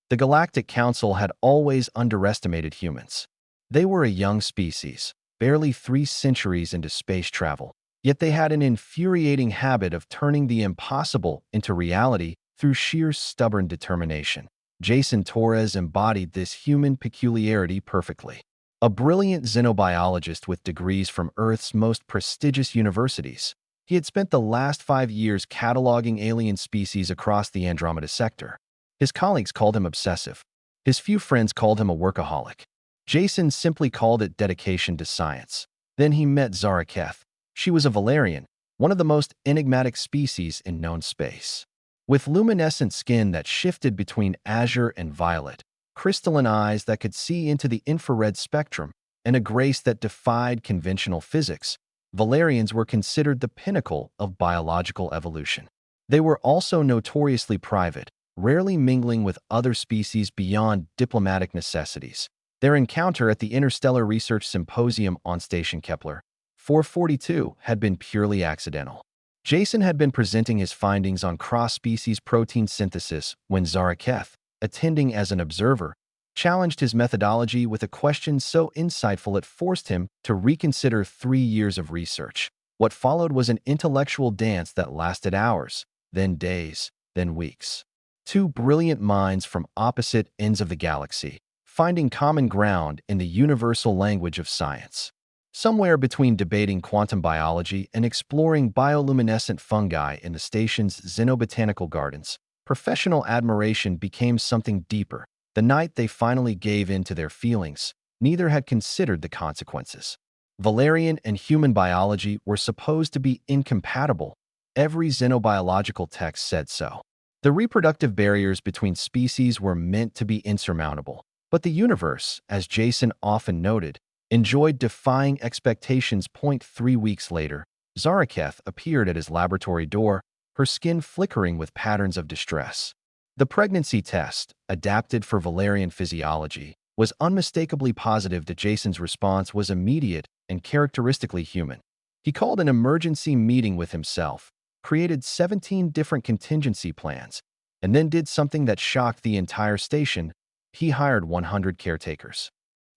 The Galactic Council had always underestimated humans. They were a young species, barely 3 centuries into space travel, yet they had an infuriating habit of turning the impossible into reality through sheer stubborn determination. Jason Torres embodied this human peculiarity perfectly. A brilliant xenobiologist with degrees from Earth's most prestigious universities, he had spent the last 5 years cataloging alien species across the Andromeda sector. His colleagues called him obsessive. His few friends called him a workaholic. Jason simply called it dedication to science. Then he met Zara Keth. She was a Valerian, one of the most enigmatic species in known space. With luminescent skin that shifted between azure and violet, crystalline eyes that could see into the infrared spectrum, and a grace that defied conventional physics, Valerians were considered the pinnacle of biological evolution. They were also notoriously private, rarely mingling with other species beyond diplomatic necessities. Their encounter at the Interstellar Research Symposium on Station Kepler 442 had been purely accidental. Jason had been presenting his findings on cross-species protein synthesis when Zara Keth, attending as an observer, challenged his methodology with a question so insightful it forced him to reconsider 3 years of research. What followed was an intellectual dance that lasted hours, then days, then weeks. Two brilliant minds from opposite ends of the galaxy, finding common ground in the universal language of science. Somewhere between debating quantum biology and exploring bioluminescent fungi in the station's xenobotanical gardens, professional admiration became something deeper. The night they finally gave in to their feelings, neither had considered the consequences. Valerian and human biology were supposed to be incompatible. Every xenobiological text said so. The reproductive barriers between species were meant to be insurmountable. But the universe, as Jason often noted, enjoyed defying expectations. 3 weeks later, Zara Keth appeared at his laboratory door, her skin flickering with patterns of distress. The pregnancy test, adapted for Valerian physiology, was unmistakably positive. Jason's response was immediate and characteristically human. He called an emergency meeting with himself, created 17 different contingency plans, and then did something that shocked the entire station. He hired 100 caretakers.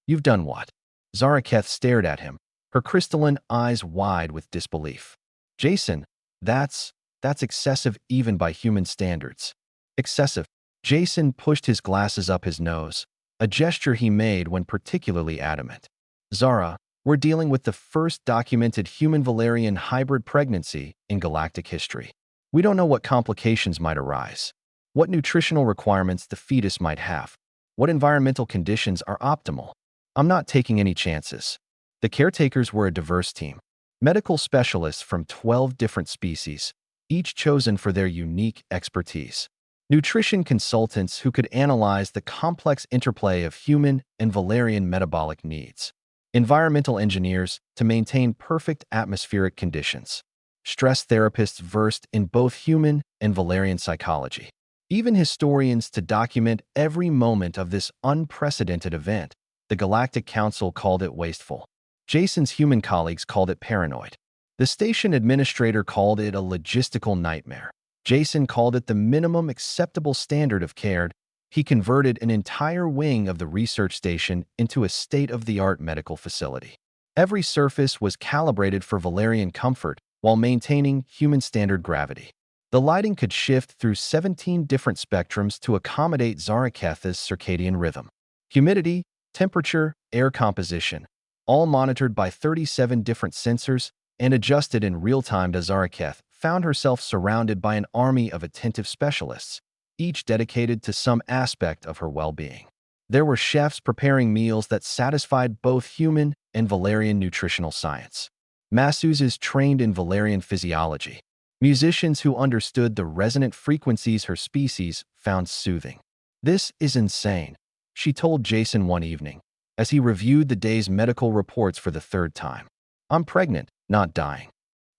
"You've done what?" Zara Keth stared at him, her crystalline eyes wide with disbelief. "Jason, that's excessive even by human standards." "Excessive?" Jason pushed his glasses up his nose, a gesture he made when particularly adamant. "Zara, we're dealing with the first documented human-Valerian hybrid pregnancy in galactic history. We don't know what complications might arise, what nutritional requirements the fetus might have, what environmental conditions are optimal. I'm not taking any chances." The caretakers were a diverse team. Medical specialists from 12 different species, each chosen for their unique expertise. Nutrition consultants who could analyze the complex interplay of human and Valerian metabolic needs. Environmental engineers to maintain perfect atmospheric conditions. Stress therapists versed in both human and Valerian psychology. Even historians to document every moment of this unprecedented event. The Galactic Council called it wasteful. Jason's human colleagues called it paranoid. The station administrator called it a logistical nightmare. Jason called it the minimum acceptable standard of care. He converted an entire wing of the research station into a state-of-the-art medical facility. Every surface was calibrated for Valerian comfort while maintaining human standard gravity. The lighting could shift through 17 different spectrums to accommodate Zara Keth's circadian rhythm. Humidity, temperature, air composition, all monitored by 37 different sensors and adjusted in real time. Zara Keth found herself surrounded by an army of attentive specialists, each dedicated to some aspect of her well-being. There were chefs preparing meals that satisfied both human and Valerian nutritional science, masseuses trained in Valerian physiology, musicians who understood the resonant frequencies her species found soothing. "This is insane," she told Jason one evening, as he reviewed the day's medical reports for the third time. "I'm pregnant, not dying."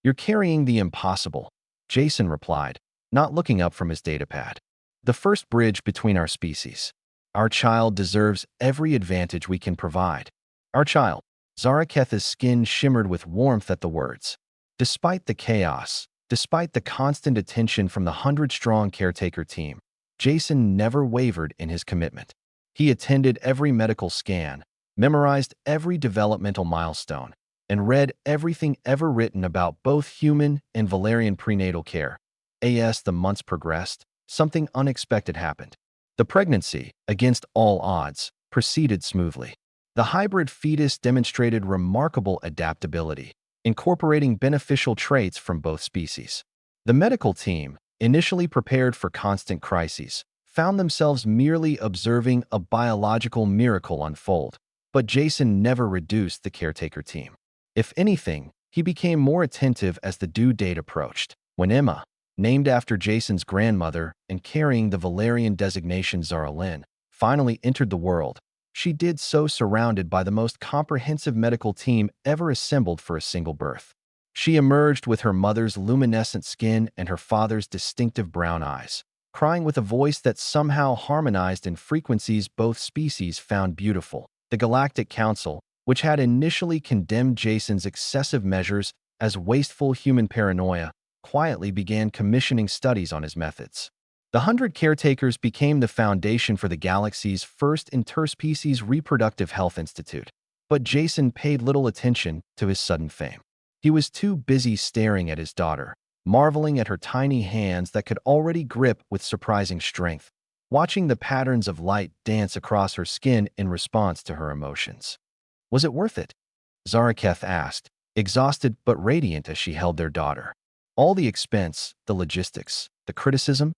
"You're carrying the impossible," Jason replied, not looking up from his datapad. "The first bridge between our species. Our child deserves every advantage we can provide. Our child." Zara Keth's skin shimmered with warmth at the words. Despite the chaos, despite the constant attention from the 100-strong caretaker team, Jason never wavered in his commitment. He attended every medical scan, memorized every developmental milestone, and read everything ever written about both human and Valerian prenatal care. As the months progressed, something unexpected happened. The pregnancy, against all odds, proceeded smoothly. The hybrid fetus demonstrated remarkable adaptability, incorporating beneficial traits from both species. The medical team, initially prepared for constant crises, found themselves merely observing a biological miracle unfold. But Jason never reduced the caretaker team. If anything, he became more attentive as the due date approached. When Emma, named after Jason's grandmother and carrying the Valerian designation Zara Lynn, finally entered the world, she did so surrounded by the most comprehensive medical team ever assembled for a single birth. She emerged with her mother's luminescent skin and her father's distinctive brown eyes, crying with a voice that somehow harmonized in frequencies both species found beautiful. The Galactic Council, which had initially condemned Jason's excessive measures as wasteful human paranoia, quietly began commissioning studies on his methods. The 100 Caretakers became the foundation for the galaxy's first interspecies reproductive health institute. But Jason paid little attention to his sudden fame. He was too busy staring at his daughter, marveling at her tiny hands that could already grip with surprising strength, watching the patterns of light dance across her skin in response to her emotions. Was it worth it? Zaraketh asked, exhausted but radiant as she held their daughter. All the expense, the logistics, the criticism?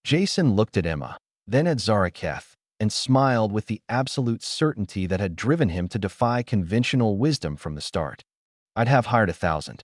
Jason looked at Emma, then at Zaraketh, and smiled with the absolute certainty that had driven him to defy conventional wisdom from the start. I'd have hired 1,000.